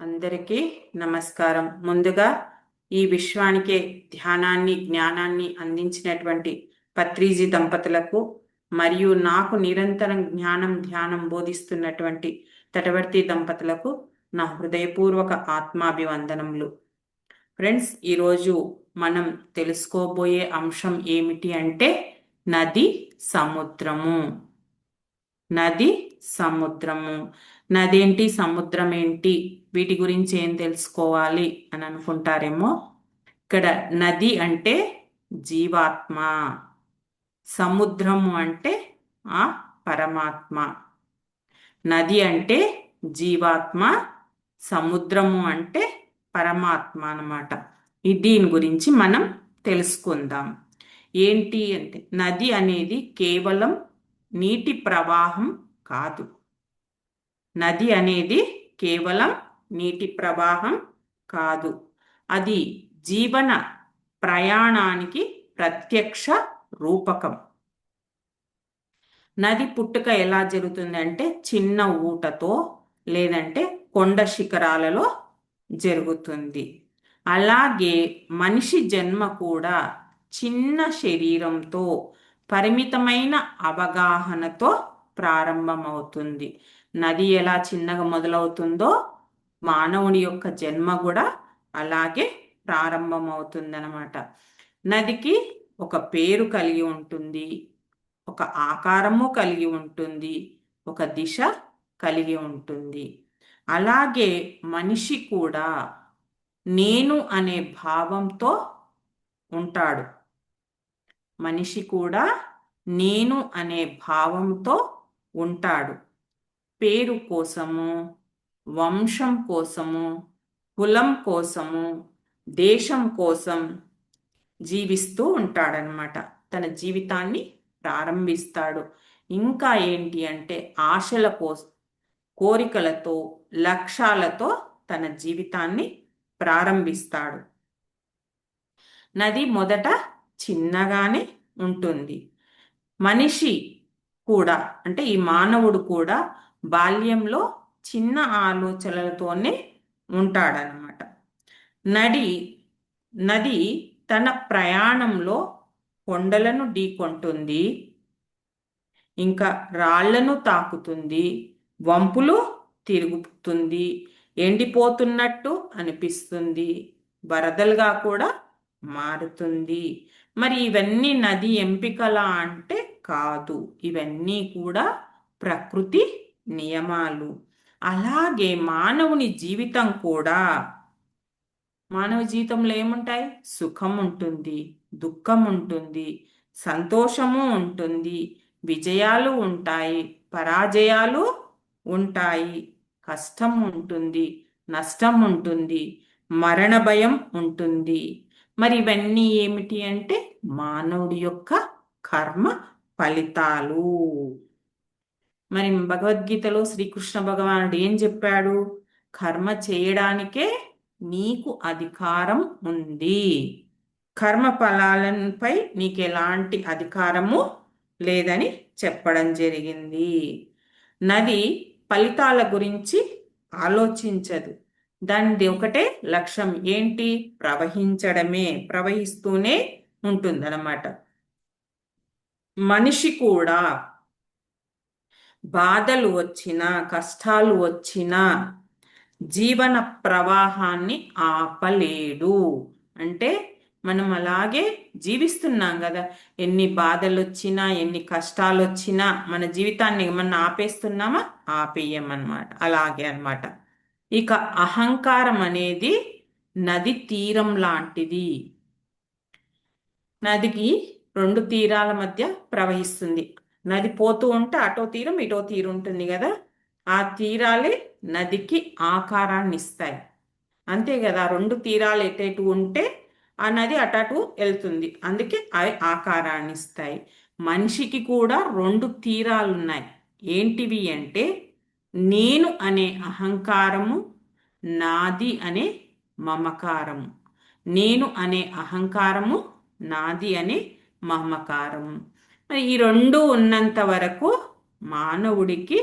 అందరికీ నమస్కారం. ముందుగా ఈ విశ్వానికే ధ్యానాన్ని జ్ఞానాన్ని అందించినటువంటి పత్రిజీ దంపతులకు మరియు నాకు నిరంతరం ధ్యానం బోధిస్తున్నటువంటి తటవర్తి దంపతులకు నా హృదయపూర్వక ఆత్మాభివందనములు. ఫ్రెండ్స్, ఈరోజు మనం తెలుసుకోబోయే అంశం ఏమిటి అంటే నది సముద్రము. నది సముద్రము. నదేంటి, సముద్రం ఏంటి, వీటి గురించి ఏం తెలుసుకోవాలి అని అనుకుంటారేమో. ఇక్కడ నది అంటే జీవాత్మ, సముద్రము అంటే ఆ పరమాత్మ. నది అంటే జీవాత్మ, సముద్రము అంటే పరమాత్మ అన్నమాట. దీని గురించి మనం తెలుసుకుందాం. ఏంటి అంటే నది అనేది కేవలం నీటి ప్రవాహం కాదు. నది అనేది కేవలం నీటి ప్రవాహం కాదు, అది జీవన ప్రయాణానికి ప్రత్యక్ష రూపకం. నది పుట్టుక ఎలా జరుగుతుంది అంటే చిన్న ఊటతో లేదంటే కొండ శిఖరాలలో జరుగుతుంది. అలాగే మనిషి జన్మ కూడా చిన్న శరీరంతో పరిమితమైన అవగాహనతో ప్రారంభమవుతుంది. నది ఎలా చిన్నగా మొదలవుతుందో మానవుని యొక్క జన్మ కూడా అలాగే ప్రారంభమవుతుందన్నమాట. నదికి ఒక పేరు కలిగి ఉంటుంది, ఒక ఆకారము కలిగి ఉంటుంది, ఒక దిశ కలిగి ఉంటుంది. అలాగే మనిషి కూడా నేను అనే భావంతో ఉంటాడు. మనిషి కూడా నేను అనే భావంతో ఉంటాడు. పేరు కోసము, వంశం కోసము, కులం కోసము, దేశం కోసం జీవిస్తూ ఉంటాడనమాట. తన జీవితాన్ని ప్రారంభిస్తాడు. ఇంకా ఏంటి అంటే ఆశల కోసం, కోరికలతో, లక్ష్యాలతో తన జీవితాన్ని ప్రారంభిస్తాడు. నది మొదట చిన్నగానే ఉంటుంది. మనిషి కూడా అంటే ఈ మానవుడు కూడా బాల్యంలో చిన్న ఆలోచనలతోనే ఉంటాడనమాట. నది తన ప్రయాణంలో కొండలను ఢీకొంటుంది, ఇంకా రాళ్లను తాకుతుంది, వంపులు తిరుగుతుంది, ఎండిపోతున్నట్టు అనిపిస్తుంది, వరదలుగా కూడా మారుతుంది. మరి ఇవన్నీ నది ఎంపికలా అంటే కాదు, ఇవన్నీ కూడా ప్రకృతి నియమాలు. అలాగే మానవుని జీవితం కూడా, మానవ జీవితంలో ఏముంటాయి? సుఖం ఉంటుంది, దుఃఖం ఉంటుంది, సంతోషము ఉంటుంది, విజయాలు ఉంటాయి, పరాజయాలు ఉంటాయి, కష్టం ఉంటుంది, నష్టం ఉంటుంది, మరణ భయం ఉంటుంది. మరి ఇవన్నీ ఏమిటి అంటే మానవుడి యొక్క కర్మ ఫలితాలు. మరి భగవద్గీతలో శ్రీకృష్ణ భగవానుడు ఏం చెప్పాడు? కర్మ చేయడానికే నీకు అధికారం ఉంది, కర్మ ఫలాలపై నీకు ఎలాంటి అధికారము లేదని చెప్పడం జరిగింది. నది ఫలితాల గురించి ఆలోచించదు. దానిది ఒకటే లక్ష్యం ఏంటి? ప్రవహించడమే, ప్రవహిస్తూనే ఉంటుందన్నమాట. మనిషి కూడా బాధలు వచ్చినా, కష్టాలు వచ్చినా జీవన ప్రవాహాన్ని ఆపలేడు. అంటే మనం అలాగే జీవిస్తున్నాం కదా, ఎన్ని బాధలు వచ్చినా, ఎన్ని కష్టాలు వచ్చినా మన జీవితాన్ని ఏమన్నా ఆపేస్తున్నామా? ఆపేయమన్నమాట. అలాగే అన్నమాట. ఇక అహంకారం అనేది నది తీరం లాంటిది. నదికి రెండు తీరాల మధ్య ప్రవహిస్తుంది. నది పోతూ ఉంటే అటో తీరం ఇటో తీరం ఉంటుంది కదా, ఆ తీరాలే నదికి ఆకారాన్ని ఇస్తాయి. అంతే కదా, రెండు తీరాలు ఎటెటు ఉంటే ఆ నది అటటు వెళ్తుంది, అందుకే అవి ఆకారాన్ని ఇస్తాయి. మనిషికి కూడా రెండు తీరాలు ఉన్నాయి. ఏంటివి అంటే నేను అనే అహంకారము, నాది అనే మమకారము. నేను అనే అహంకారము, నాది అనే మమకారము. మరి ఈ రెండు ఉన్నంత వరకు మానవుడికి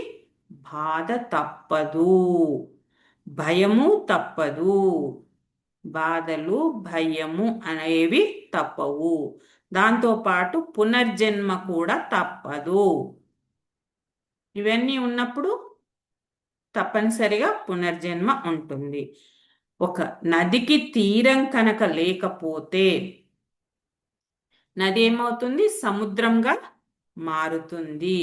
బాధ తప్పదు. భయము తప్పదు. బాధలు, భయము అనేవి తప్పవు. దాంతోపాటు పునర్జన్మ కూడా తప్పదు. ఇవన్నీ ఉన్నప్పుడు తప్పనిసరిగా పునర్జన్మ ఉంటుంది. ఒక నదికి తీరం కనుక లేకపోతే నది ఏమవుతుంది? సముద్రంగా మారుతుంది.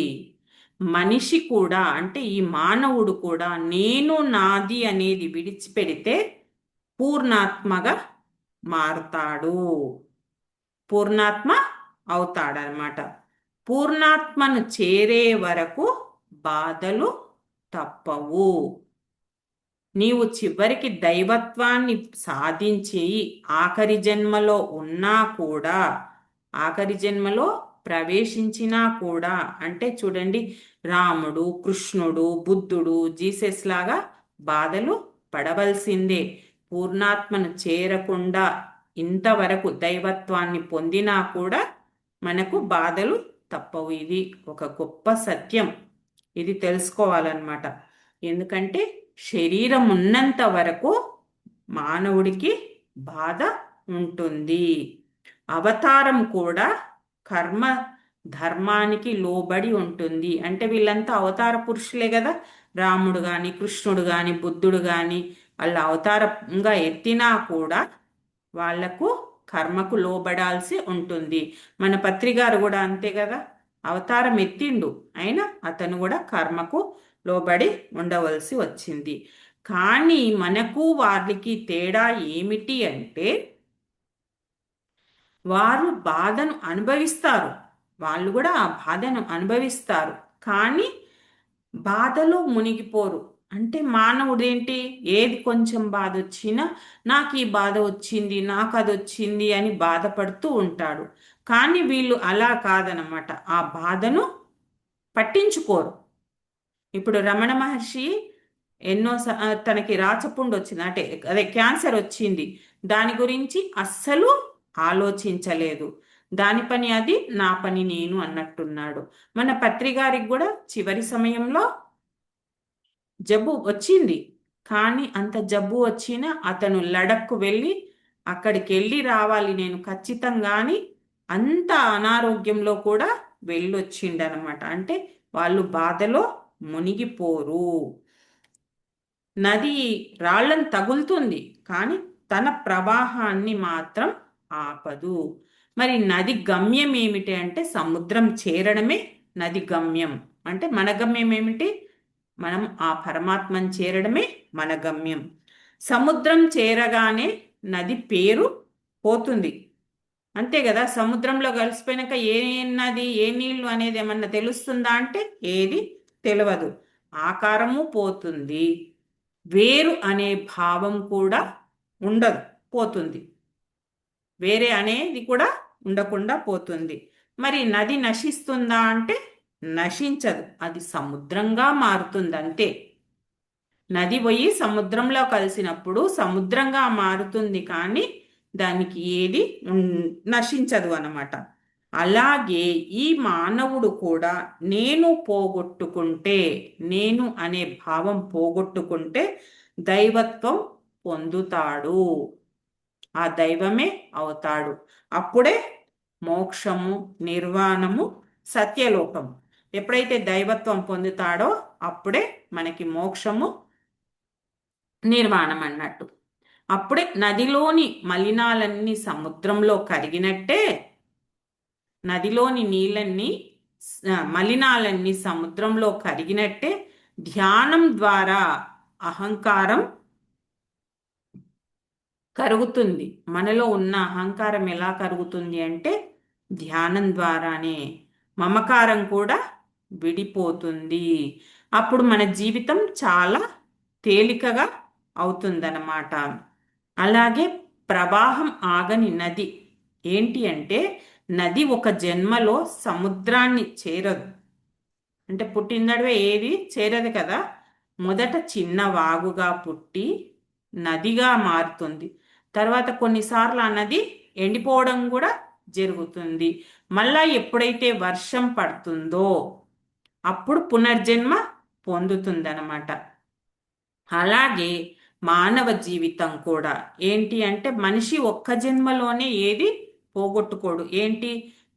మనిషి కూడా, అంటే ఈ మానవుడు కూడా నేను నాది అనేది విడిచిపెడితే పూర్ణాత్మగా మారుతాడు. పూర్ణాత్మ అవుతాడనమాట. పూర్ణాత్మను చేరే వరకు బాధలు తప్పవు. నీవు చివరికి దైవత్వాన్ని సాధించి ఆఖరి జన్మలో ఉన్నా కూడా, ఆఖరి జన్మలో ప్రవేశించినా కూడా, అంటే చూడండి, రాముడు, కృష్ణుడు, బుద్ధుడు, జీసస్ లాగా బాధలు పడవలసిందే. పూర్ణాత్మను చేరకుండా ఇంతవరకు దైవత్వాన్ని పొందినా కూడా మనకు బాధలు తప్పవు. ఇది ఒక గొప్ప సత్యం. ఇది తెలుసుకోవాలన్నమాట. ఎందుకంటే శరీరం ఉన్నంత వరకు మానవుడికి బాధ ఉంటుంది. అవతారం కూడా కర్మ ధర్మానికి లోబడి ఉంటుంది. అంటే వీళ్ళంతా అవతార పురుషులే కదా. రాముడు కానీ, కృష్ణుడు కానీ, బుద్ధుడు కానీ వాళ్ళ అవతారంగా ఎత్తినా కూడా వాళ్లకు కర్మకు లోబడాల్సి ఉంటుంది. మన పత్రిగారు కూడా అంతే కదా, అవతారం ఎత్తిండు, అయినా అతను కూడా కర్మకు లోబడి ఉండవలసి వచ్చింది. కానీ మనకు వారికి తేడా ఏమిటి అంటే, వారు బాధను అనుభవిస్తారు, వాళ్ళు కూడా ఆ బాధను అనుభవిస్తారు, కానీ బాధలో మునిగిపోరు. అంటే మానవుడు ఏంటి, ఏది కొంచెం బాధ వచ్చినా నాకు ఈ బాధ వచ్చింది, నాకు అది వచ్చింది అని బాధపడుతూ ఉంటాడు. కానీ వీళ్ళు అలా కాదనమాట, ఆ బాధను పట్టించుకోరు. ఇప్పుడు రమణ మహర్షి ఎన్నో తనకి రాచపుండు వచ్చింది, అంటే అదే క్యాన్సర్ వచ్చింది, దాని గురించి అస్సలు ఆలోచించలేదు. దాని పని అది, నా పని నేను అన్నట్టున్నాడు. మన పత్రిగారికి కూడా చివరి సమయంలో జబ్బు వచ్చింది, కానీ అంత జబ్బు వచ్చినా అతను లడక్కు వెళ్ళి అక్కడికి వెళ్ళి రావాలి నేను ఖచ్చితంగా అని అంత అనారోగ్యంలో కూడా వెళ్ళొచ్చిండనమాట. అంటే వాళ్ళు బాధలో మునిగిపోరు. నది రాళ్ళను తగులుతుంది, కానీ తన ప్రవాహాన్ని మాత్రం ఆపదు. మరి నది గమ్యం ఏమిటి అంటే సముద్రం చేరడమే నది గమ్యం. అంటే మన గమ్యం ఏమిటి? మనం ఆ పరమాత్మను చేరడమే మన గమ్యం. సముద్రం చేరగానే నది పేరు పోతుంది, అంతే కదా. సముద్రంలో కలిసిపోయినాక ఏ నది, ఏ నీళ్లు అనేది ఏమన్నా తెలుస్తుందా అంటే ఏది తెలియదు. ఆకారము పోతుంది, వేరు అనే భావం కూడా ఉండదు, పోతుంది. వేరే అనేది కూడా ఉండకుండా పోతుంది. మరి నది నశిస్తుందా అంటే నశించదు, అది సముద్రంగా మారుతుంది అంతే. నది పోయి సముద్రంలో కలిసినప్పుడు సముద్రంగా మారుతుంది, కానీ దానికి ఏది నశించదు అన్నమాట. అలాగే ఈ మానవుడు కూడా నేను పోగొట్టుకుంటే, నేను అనే భావం పోగొట్టుకుంటే దైవత్వం పొందుతాడు, ఆ దైవమే అవుతాడు. అప్పుడే మోక్షము, నిర్వాణము, సత్యలోకం. ఎప్పుడైతే దైవత్వం పొందుతాడో అప్పుడే మనకి మోక్షము, నిర్వాణం అన్నట్టు. అప్పుడే నదిలోని మలినాలన్నీ సముద్రంలో కరిగినట్టే, నదిలోని నీళ్ళన్నీ మలినాలన్నీ సముద్రంలో కరిగినట్టే ధ్యానం ద్వారా అహంకారం కరుగుతుంది. మనలో ఉన్న అహంకారం ఎలా కరుగుతుంది అంటే ధ్యానం ద్వారానే. మమకారం కూడా విడిపోతుంది. అప్పుడు మన జీవితం చాలా తేలికగా అవుతుందన్నమాట. అలాగే ప్రవాహం ఆగని నది ఏంటి అంటే, నది ఒక జన్మలో సముద్రాన్ని చేరదు. అంటే పుట్టినడవే ఏది చేరదు కదా. మొదట చిన్న వాగుగా పుట్టి నదిగా మారుతుంది. తర్వాత కొన్నిసార్లు ఆ నది ఎండిపోవడం కూడా జరుగుతుంది. మళ్ళా ఎప్పుడైతే వర్షం పడుతుందో అప్పుడు పునర్జన్మ పొందుతుందన్నమాట. అలాగే మానవ జీవితం కూడా ఏంటి అంటే మనిషి ఒక్క జన్మలోనే ఏది పోగొట్టుకోడు. ఏంటి?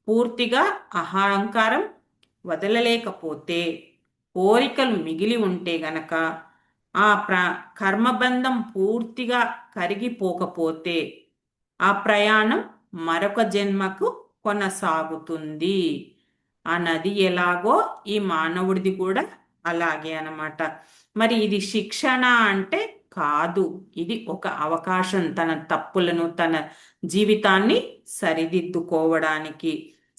పూర్తిగా అహంకారం వదలలేకపోతే, కోరికలు మిగిలి ఉంటే గనక, ఆ కర్మబంధం పూర్తిగా కరిగిపోకపోతే ఆ ప్రయాణం మరొక జన్మకు కొనసాగుతుంది. ఆ నది ఎలాగో ఈ మానవుడిది కూడా అలాగే అన్నమాట. మరి ఇది శిక్షణ అంటే కాదు, ఇది ఒక అవకాశం తన తప్పులను, తన జీవితాన్ని సరిదిద్దుకోవడానికి.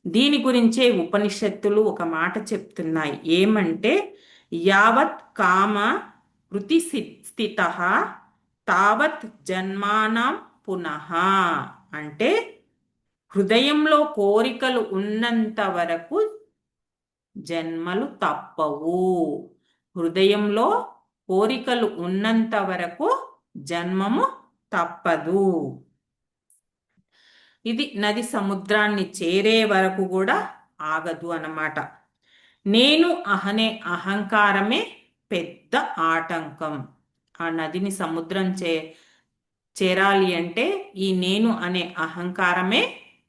దీని గురించే ఉపనిషత్తులు ఒక మాట చెప్తున్నాయి. ఏమంటే, యావత్ కామ వృత్తి స్థిత తావత్ జన్మానం పునః. అంటే హృదయంలో కోరికలు ఉన్నంత వరకు జన్మలు తప్పవు. హృదయంలో కోరికలు ఉన్నంత వరకు జన్మము తప్పదు. ఇది నది సముద్రాన్ని చేరే వరకు కూడా ఆగదు అన్నమాట. నేను అనే అహంకారమే పెద్ద ఆటంకం. ఆ నదిని సముద్రం చేరాలి అంటే ఈ నేను అనే అహంకారమే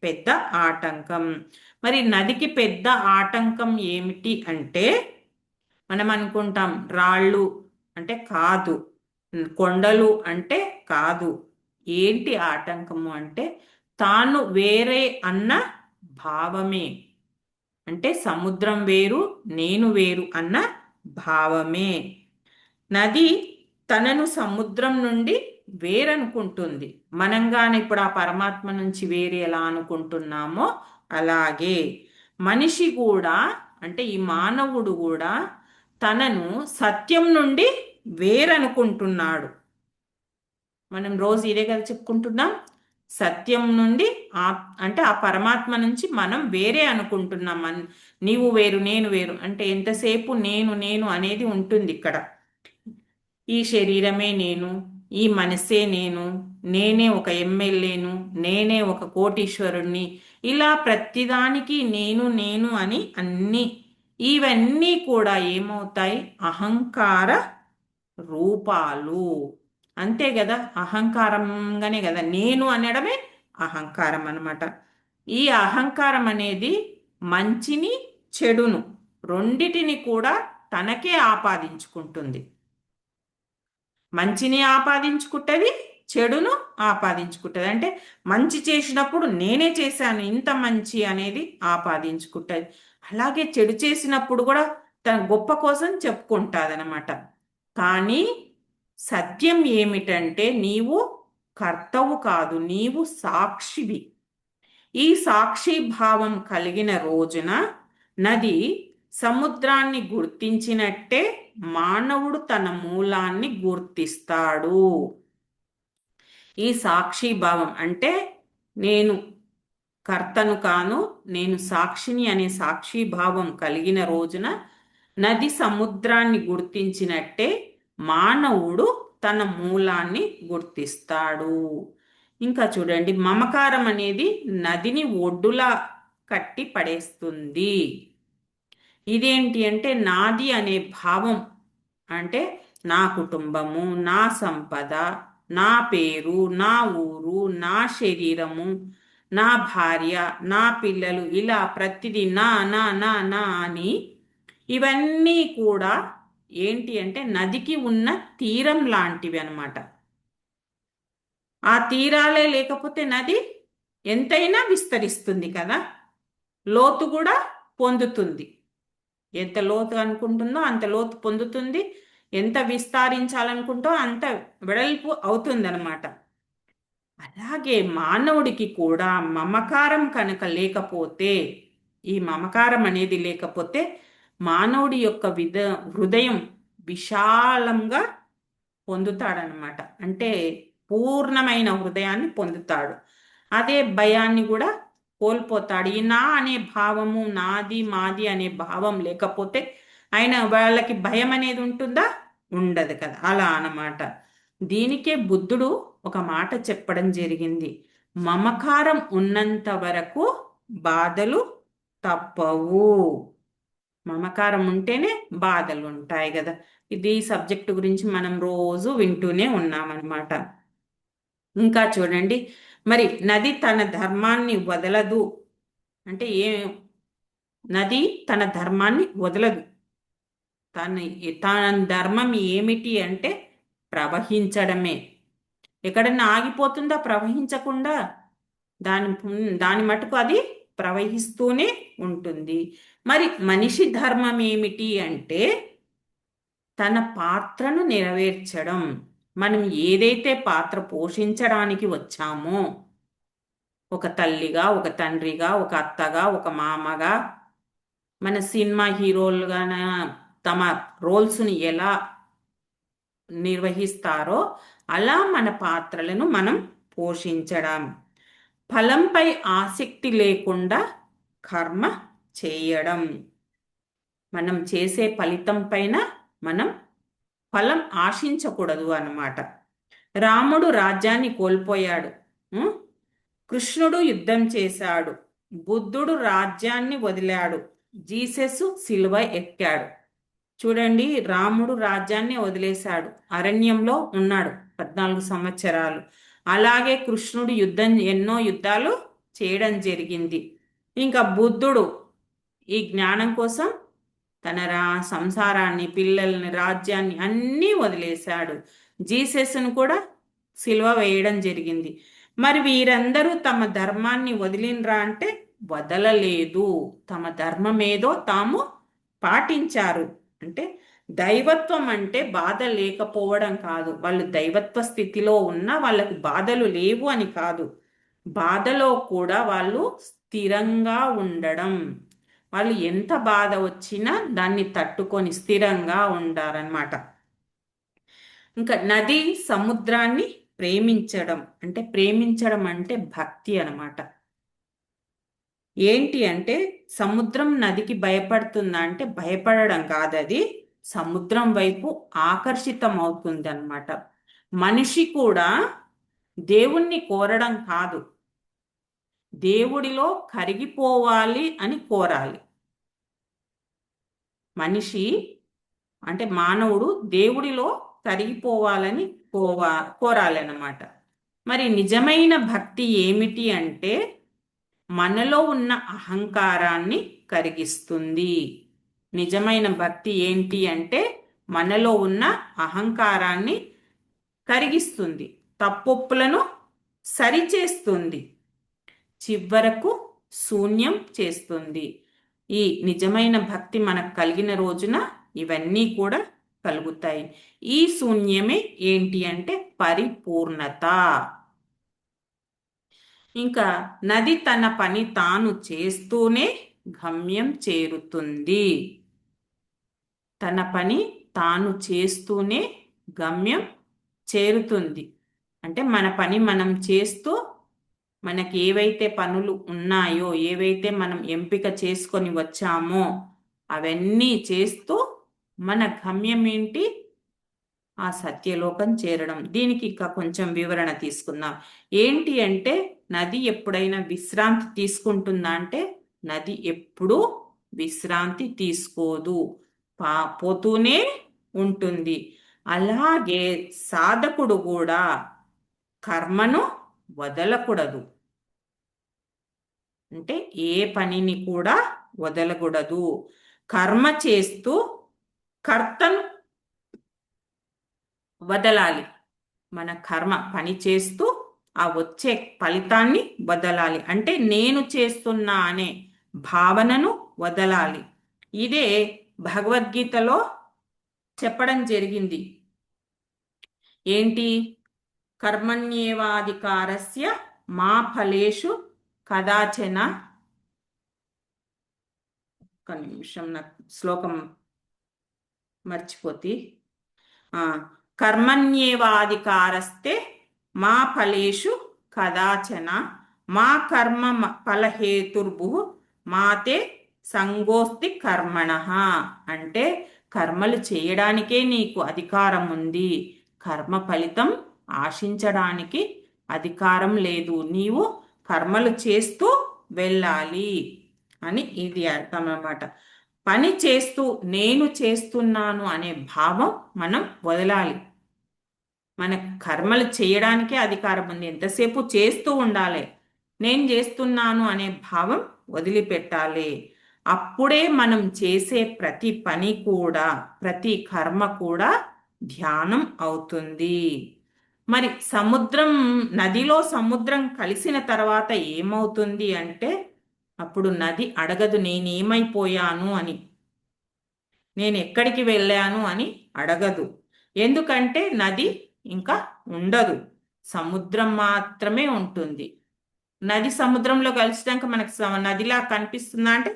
పెద్ద ఆటంకం. మరి నదికి పెద్ద ఆటంకం ఏమిటి అంటే, మనం అనుకుంటాం రాళ్ళు అంటే కాదు, కొండలు అంటే కాదు. ఏంటి ఆటంకము అంటే తాను వేరే అన్న భావమే. అంటే సముద్రం వేరు, నేను వేరు అన్న భావమే. నది తనను సముద్రం నుండి వేరనుకుంటుంది. మనంగానే ఇప్పుడు ఆ పరమాత్మ నుంచి వేరే ఎలా అనుకుంటున్నామో అలాగే మనిషి కూడా, అంటే ఈ మానవుడు కూడా తనను సత్యం నుండి వేరనుకుంటున్నాడు. మనం రోజు ఇదే కదా చెప్పుకుంటున్నాం, సత్యం నుండి అంటే ఆ పరమాత్మ నుంచి మనం వేరే అనుకుంటున్నాం. నీవు వేరు నేను వేరు అంటే ఎంతసేపు నేను నేను అనేది ఉంటుంది ఇక్కడ. ఈ శరీరమే నేను, ఈ మనసే నేను, నేనే ఒక ఎమ్మెల్యేను, నేనే ఒక కోటీశ్వరుణ్ణి, ఇలా ప్రతిదానికి నేను నేను అని అన్ని ఇవన్నీ కూడా ఏమవుతాయి? అహంకార రూపాలు. అంతే కదా, అహంకారంగానే కదా, నేను అనడమే అహంకారం అన్నమాట. ఈ అహంకారం అనేది మంచిని చెడును రెండిటిని కూడా తనకే ఆపాదించుకుంటుంది. మంచిని ఆపాదించుకుంటుంది, చెడును ఆపాదించుకుంటుంది. అంటే మంచి చేసినప్పుడు నేనే చేశాను ఇంత మంచి అనేది ఆపాదించుకుంటుంది. అలాగే చెడు చేసినప్పుడు కూడా తన గొప్ప కోసం చెప్పుకుంటుంది అనమాట. కానీ సత్యం ఏమిటంటే నీవు కర్తవు కాదు, నీవు సాక్షివి. ఈ సాక్షి భావం కలిగిన రోజున నది సముద్రాన్ని గుర్తించినట్టే మానవుడు తన మూలాన్ని గుర్తిస్తాడు. ఈ సాక్షి భావం అంటే నేను కర్తను కాను, నేను సాక్షిని అనే సాక్షి భావం కలిగిన రోజున నది సముద్రాన్ని గుర్తించినట్టే మానవుడు తన మూలాన్ని గుర్తిస్తాడు. ఇంకా చూడండి, మమకారం అనేది నదిని ఒడ్డులా కట్టి పడేస్తుంది. ఇదేంటి అంటే నాది అనే భావం, అంటే నా కుటుంబము, నా సంపద, నా పేరు, నా ఊరు, నా శరీరము, నా భార్య, నా పిల్లలు, ఇలా ప్రతిదీ నా నా నా నా అని ఇవన్నీ కూడా ఏంటి అంటే నదికి ఉన్న తీరం లాంటివి అన్నమాట. ఆ తీరాలే లేకపోతే నది ఎంతైనా విస్తరిస్తుంది కదా, లోతు కూడా పొందుతుంది. ఎంత లోతు అనుకుంటుందో అంత లోతు పొందుతుంది, ఎంత విస్తరించాలనుకుంటో అంత వెడల్పు అవుతుంది అనమాట. అలాగే మానవుడికి కూడా మమకారం కనుక లేకపోతే, ఈ మమకారం అనేది లేకపోతే మానవుడి యొక్క హృదయం విశాలంగా పొందుతాడనమాట. అంటే పూర్ణమైన హృదయాన్ని పొందుతాడు. అదే భయాన్ని కూడా కోల్పోతాడు. ఈ నా అనే భావము, నాది మాది అనే భావం లేకపోతే ఆయన వాళ్ళకి భయం అనేది ఉంటుందా? ఉండదు కదా. అలా అన్నమాట. దీనికే బుద్ధుడు ఒక మాట చెప్పడం జరిగింది, మమకారం ఉన్నంత వరకు బాధలు తప్పవు. మమకారం ఉంటేనే బాధలు ఉంటాయి కదా. ఇది సబ్జెక్టు గురించి మనం రోజు వింటూనే ఉన్నామన్నమాట. ఇంకా చూడండి, మరి నది తన ధర్మాన్ని వదలదు అంటే నది తన ధర్మాన్ని వదలదు. తన తన ధర్మం ఏమిటి అంటే ప్రవహించడమే. ఎక్కడన్నా ఆగిపోతుందా ప్రవహించకుండా? దాని దాని మటుకు అది ప్రవహిస్తూనే ఉంటుంది. మరి మనిషి ధర్మం ఏమిటి అంటే తన పాత్రను నెరవేర్చడం. మనం ఏదైతే పాత్ర పోషించడానికి వచ్చామో, ఒక తల్లిగా, ఒక తండ్రిగా, ఒక అత్తగా, ఒక మామగా, మన సినిమా హీరోలుగా తమ రోల్స్ని ఎలా నిర్వహిస్తారో అలా మన పాత్రలను మనం పోషించడం. ఫలంపై ఆసక్తి లేకుండా కర్మ చేయడం. మనం చేసే ఫలితం పైన మనం ఫలం ఆశించకూడదు అన్నమాట. రాముడు రాజ్యాన్ని కోల్పోయాడు. ఉం? కృష్ణుడు యుద్ధం చేశాడు. బుద్ధుడు రాజ్యాన్ని వదిలాడు. జీసస్ సిలువ ఎక్కాడు. చూడండి, రాముడు రాజ్యాన్ని వదిలేశాడు, అరణ్యంలో ఉన్నాడు 14 సంవత్సరాలు. అలాగే కృష్ణుడు ఎన్నో యుద్ధాలు చేయడం జరిగింది. ఇంకా బుద్ధుడు ఈ జ్ఞానం కోసం తన సంసారాన్ని, పిల్లల్ని, రాజ్యాన్ని అన్నీ వదిలేశాడు. జీసస్ను కూడా సిలువ వేయడం జరిగింది. మరి వీరందరూ తమ ధర్మాన్ని వదిలినరా అంటే వదలలేదు. తమ ధర్మం ఏదో తాము పాటించారు. అంటే దైవత్వం అంటే బాధ లేకపోవడం కాదు. వాళ్ళు దైవత్వ స్థితిలో ఉన్నా వాళ్ళకి బాధలు లేవు అని కాదు. బాధలో కూడా వాళ్ళు స్థిరంగా ఉండడం. వాళ్ళు ఎంత బాధ వచ్చినా దాన్ని తట్టుకొని స్థిరంగా ఉండారనమాట. ఇంకా నది సముద్రాన్ని ప్రేమించడం. అంటే ప్రేమించడం అంటే భక్తి అనమాట. ఏంటి అంటే సముద్రం నదికి భయపడుతుందా అంటే భయపడడం కాదు, అది సముద్రం వైపు ఆకర్షితం అవుతుంది అనమాట. మనిషి కూడా దేవుణ్ణి కోరడం కాదు, దేవుడిలో కరిగిపోవాలి అని కోరాలి. మనిషి అంటే మానవుడు దేవుడిలో కరిగిపోవాలని కోరాలి అన్నమాట. మరి నిజమైన భక్తి ఏమిటి అంటే మనలో ఉన్న అహంకారాన్ని కరిగిస్తుంది. నిజమైన భక్తి ఏంటి అంటే మనలో ఉన్న అహంకారాన్ని కరిగిస్తుంది, తప్పొప్పులను సరిచేస్తుంది, చివరకు శూన్యం చేస్తుంది. ఈ నిజమైన భక్తి మనకు కలిగిన రోజున ఇవన్నీ కూడా కలుగుతాయి. ఈ శూన్యమే ఏంటి అంటే పరిపూర్ణత. ఇంకా నది తన పని తాను చేస్తూనే గమ్యం చేరుతుంది. తన పని తాను చేస్తూనే గమ్యం చేరుతుంది. అంటే మన పని మనం చేస్తూ మనకి ఏవైతే పనులు ఉన్నాయో, ఏవైతే మనం ఎంపిక చేసుకొని వచ్చామో అవన్నీ చేస్తూ మన గమ్యం ఏంటి? ఆ సత్యలోకం చేరడం. దీనికి ఇంకా కొంచెం వివరణ తీసుకుందాం. ఏంటి అంటే నది ఎప్పుడైనా విశ్రాంతి తీసుకుంటుందా అంటే నది ఎప్పుడూ విశ్రాంతి తీసుకోదు, పోతూనే ఉంటుంది. అలాగే సాధకుడు కూడా కర్మను వదలకూడదు. అంటే ఏ పనిని కూడా వదలకూడదు. కర్మ చేస్తూ కర్తను వదలాలి. మన కర్మ పని చేస్తూ ఆ వచ్చే ఫలితాన్ని వదలాలి. అంటే నేను చేస్తున్నా అనే భావనను వదలాలి. ఇదే భగవద్గీతలో చెప్పడం జరిగింది. ఏంటి? కర్మణ్యేవాధికారస్య మా ఫలేషు కదాచన. ఒక్క నిమిషం, నాకు శ్లోకం మర్చిపోతి. కర్మణ్యేవాధికారస్తే మా ఫలేషు కదాచన మా కర్మ ఫలహేతుర్భు మాతే సంగోస్తి కర్మణ. అంటే కర్మలు చేయడానికే నీకు అధికారం ఉంది, కర్మ ఫలితం ఆశించడానికి అధికారం లేదు. నీవు కర్మలు చేస్తూ వెళ్ళాలి అని ఇది అర్థం అన్నమాట. పని చేస్తూ నేను చేస్తున్నాను అనే భావం మనం వదలాలి. మన కర్మలు చేయడానికే అధికారం ఉంది. ఎంతసేపు చేస్తూ ఉండాలి. నేను చేస్తున్నాను అనే భావం వదిలిపెట్టాలి. అప్పుడే మనం చేసే ప్రతి పని కూడా, ప్రతి కర్మ కూడా ధ్యానం అవుతుంది. మరి నదిలో సముద్రం కలిసిన తర్వాత ఏమవుతుంది అంటే, అప్పుడు నది అడగదు నేనేమైపోయాను అని, నేను ఎక్కడికి వెళ్ళాను అని అడగదు. ఎందుకంటే నది ఇంకా ఉండదు, సముద్రం మాత్రమే ఉంటుంది. నది సముద్రంలో కలిసినాక మనకు నదిలా కనిపిస్తుందా అంటే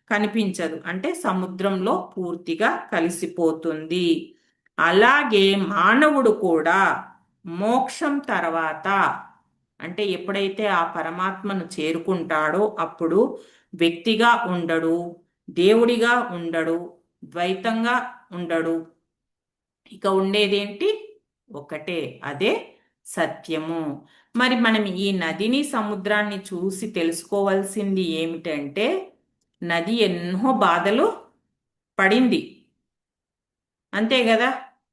కనిపించదు. అంటే సముద్రంలో పూర్తిగా కలిసిపోతుంది. అలాగే మానవుడు కూడా మోక్షం తర్వాత, అంటే ఎప్పుడైతే ఆ పరమాత్మను చేరుకుంటాడో అప్పుడు వ్యక్తిగా ఉండడు, దేవుడిగా ఉండడు, ద్వైతంగా ఉండడు. ఇక ఉండేదేంటి? ఒకటే, అదే సత్యము. మరి మనం ఈ నదిని సముద్రాన్ని చూసి తెలుసుకోవాల్సింది ఏమిటంటే, నది ఎన్నో బాధలు పడింది, అంతే కదా.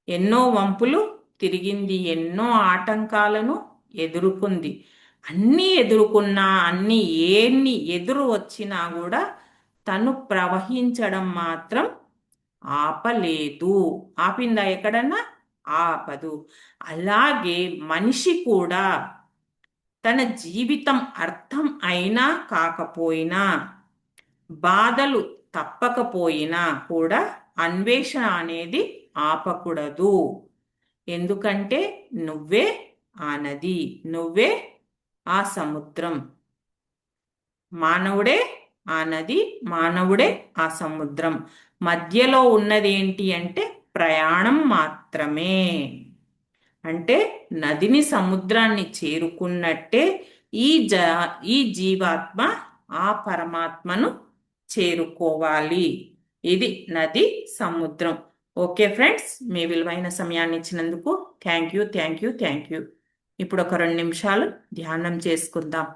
ఎన్నో వంపులు తిరిగింది, ఎన్నో ఆటంకాలను ఎదుర్కొంది. అన్నీ ఎదుర్కొన్నా, ఎన్ని ఎదురు వచ్చినా కూడా తను ప్రవహించడం మాత్రం ఆపలేదు. ఆపిందా ఎక్కడన్నా? ఆపదు. అలాగే మనిషి కూడా తన జీవితం అర్థం అయినా కాకపోయినా, బాధలు తప్పకపోయినా కూడా అన్వేషణ అనేది ఆపకూడదు. ఎందుకంటే నువ్వే ఆ నది, నువ్వే ఆ సముద్రం. మానవుడే ఆ నది, మానవుడే ఆ సముద్రం. మధ్యలో ఉన్నది ఏంటి అంటే ప్రయాణం మాత్రమే. అంటే నదిని సముద్రాన్ని చేరుకున్నట్టే ఈ జీవాత్మ ఆ పరమాత్మను చేరుకోవాలి. ఇది నది, సముద్రం. ఓకే ఫ్రెండ్స్, మీ విలువైన సమయాన్ని ఇచ్చినందుకు థ్యాంక్ యూ. ఇప్పుడు ఒక 2 నిమిషాలు ధ్యానం చేసుకుందాం.